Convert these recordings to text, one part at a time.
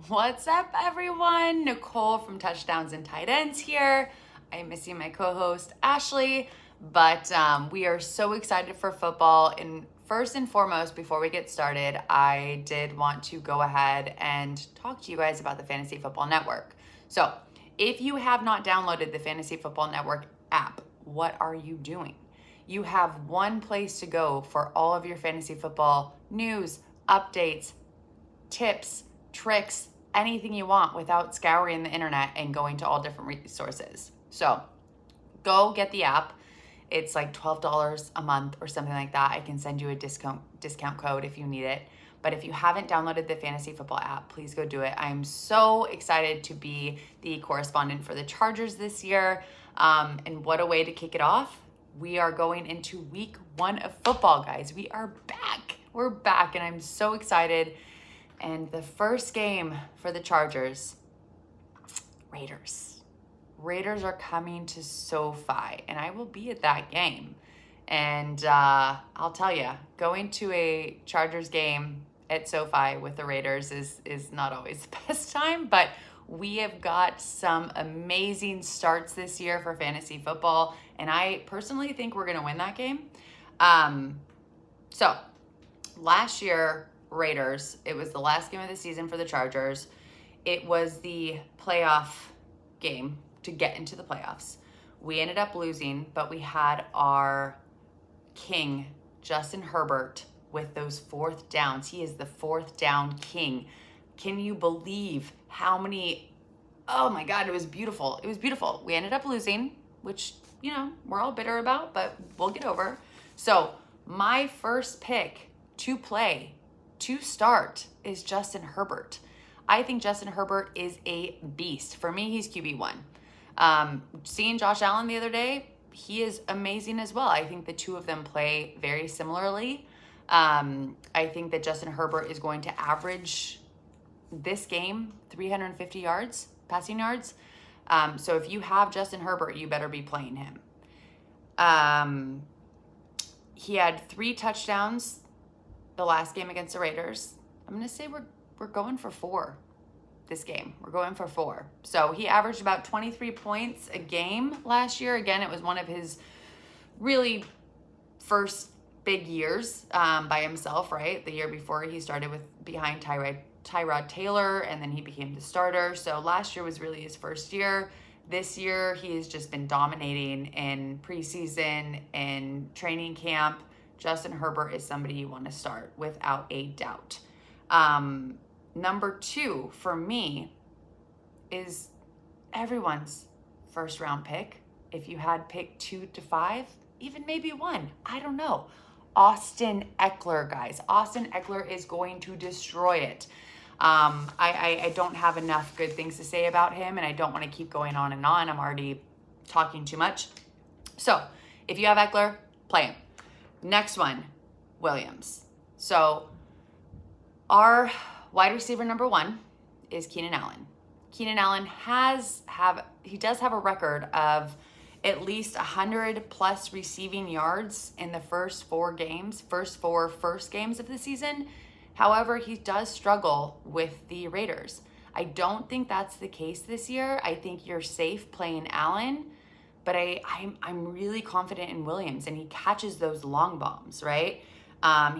What's up, everyone? Nicole from Touchdowns and Tight Ends here. I'm missing my co-host, Ashley, but we are so excited for football. And first and foremost, before we get started, I did want to go ahead and talk to you guys about the Fantasy Football Network. So if you have not downloaded the Fantasy Football Network app, what are you doing? You have one place to go for all of your fantasy football news, updates, tips, tricks, anything you want without scouring the internet and going to all different resources. So go get the app. It's like $12 a month or something like that. I can send you a discount code if you need it. But if you haven't downloaded the Fantasy Football app, please go do it. I'm so excited to be the correspondent for the Chargers this year. And what a way to kick it off. We are going into week 1 of football, guys. We are back. We're back, and I'm so excited. And the first game for the Chargers, Raiders. Raiders are coming to SoFi, and I will be at that game. And I'll tell you, going to a Chargers game at SoFi with the Raiders is not always the best time, but we have got some amazing starts this year for fantasy football, and I personally think we're going to win that game. So last year, Raiders, it was the last game of the season for the Chargers. It was the playoff game to get into the playoffs. We ended up losing, but we had our king, Justin Herbert, with those fourth downs. He is the fourth down king. Can you believe how many? Oh my God, it was beautiful. It was beautiful. We ended up losing, which, we're all bitter about, but we'll get over. So my first pick to play, to start, is Justin Herbert. I think Justin Herbert is a beast. For me, he's QB1. Seeing Josh Allen the other day, he is amazing as well. I think the two of them play very similarly. I think that Justin Herbert is going to average this game 350 yards, passing yards. So if you have Justin Herbert, you better be playing him. He had 3 touchdowns the last game against the Raiders. I'm going to say we're going for 4 this game. We're going for 4. So he averaged about 23 points a game last year. Again, it was one of his really first big years by himself, right? The year before he started behind Tyrod Taylor, and then he became the starter. So last year was really his first year. This year, he has just been dominating in preseason and training camp. Justin Herbert is somebody you want to start without a doubt. Number 2 for me is everyone's first round pick. If you had pick 2 to 5, even maybe 1, I don't know. Austin Ekeler, guys. Austin Ekeler is going to destroy it. I don't have enough good things to say about him, and I don't want to keep going on and on. I'm already talking too much. So if you have Ekeler, play him. Next one, Williams. So our wide receiver number 1 is Keenan Allen. Keenan Allen does have a record of at least 100 plus receiving yards in the first 4 games of the season. However, he does struggle with the Raiders. I don't think that's the case this year. I think you're safe playing Allen, but I'm really confident in Williams, and he catches those long bombs, right?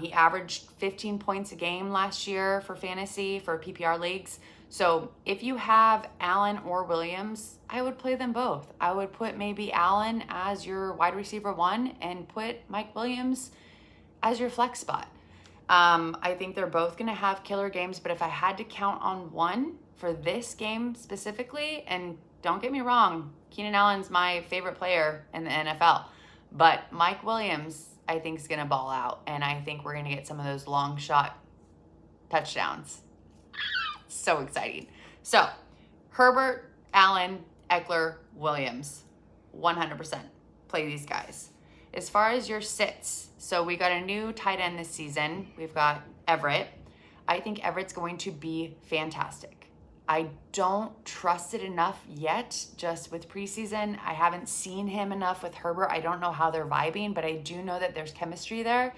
He averaged 15 points a game last year for fantasy, for PPR leagues. So if you have Allen or Williams, I would play them both. I would put maybe Allen as your wide receiver 1 and put Mike Williams as your flex spot. I think they're both going to have killer games, but if I had to count on one for this game specifically, and don't get me wrong, Keenan Allen's my favorite player in the NFL, but Mike Williams, I think, is going to ball out, and I think we're going to get some of those long shot touchdowns. So exciting. So Herbert, Allen, Ekeler, Williams, 100% play these guys. As far as your sits, so we got a new tight end this season. We've got Everett. I think Everett's going to be fantastic. I don't trust it enough yet, just with preseason. I haven't seen him enough with Herbert. I don't know how they're vibing, but I do know that there's chemistry there.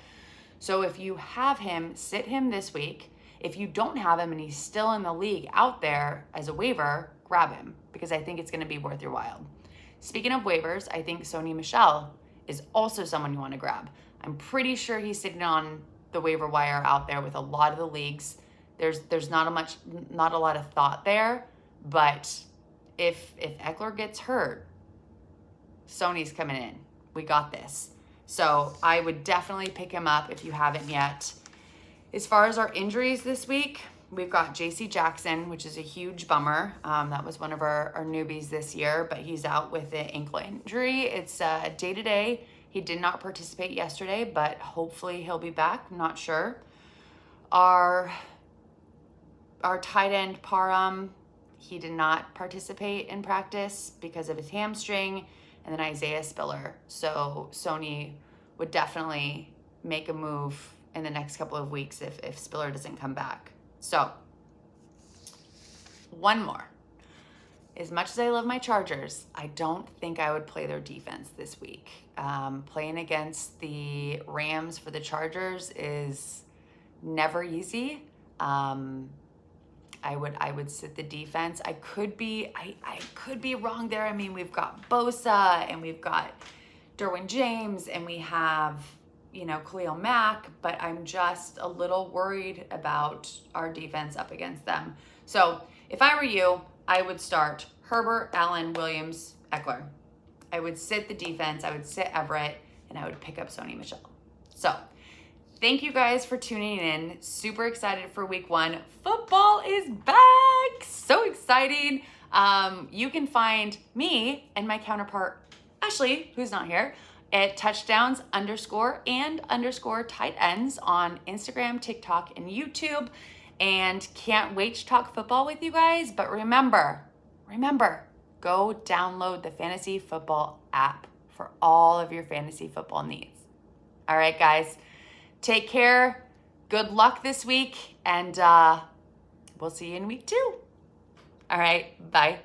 So if you have him, sit him this week. if you don't have him and he's still in the league out there as a waiver, grab him because I think it's going to be worth your while. Speaking of waivers, I think Sony Michel is also someone you want to grab. I'm pretty sure he's sitting on the waiver wire out there with a lot of the leagues. There's not a lot of thought there, but if Eckler gets hurt, Sony's coming in. We got this. So I would definitely pick him up if you haven't yet. As far as our injuries this week, we've got JC Jackson, which is a huge bummer. That was one of our newbies this year, but he's out with an ankle injury. It's day-to-day. He did not participate yesterday, but hopefully he'll be back. I'm not sure. Our tight end, Parham, he did not participate in practice because of his hamstring. And then Isaiah Spiller. So Sony would definitely make a move in the next couple of weeks if Spiller doesn't come back. So one more. As much as I love my Chargers, I don't think I would play their defense this week. Playing against the Rams for the Chargers is never easy. I would sit the defense. I could be wrong there. I mean, we've got Bosa and we've got Derwin James and we have, Khalil Mack, but I'm just a little worried about our defense up against them. So if I were you, I would start Herbert, Allen, Williams, Eckler. I would sit the defense. I would sit Everett and I would pick up Sony Michel. So thank you guys for tuning in. Super excited for week 1. Football is back. So exciting. You can find me and my counterpart, Ashley, who's not here, at touchdowns _ tight ends on Instagram, TikTok, and YouTube. And can't wait to talk football with you guys. But remember, go download the Fantasy Football app for all of your fantasy football needs. All right, guys. Take care. Good luck this week. And we'll see you in week 2. All right. Bye.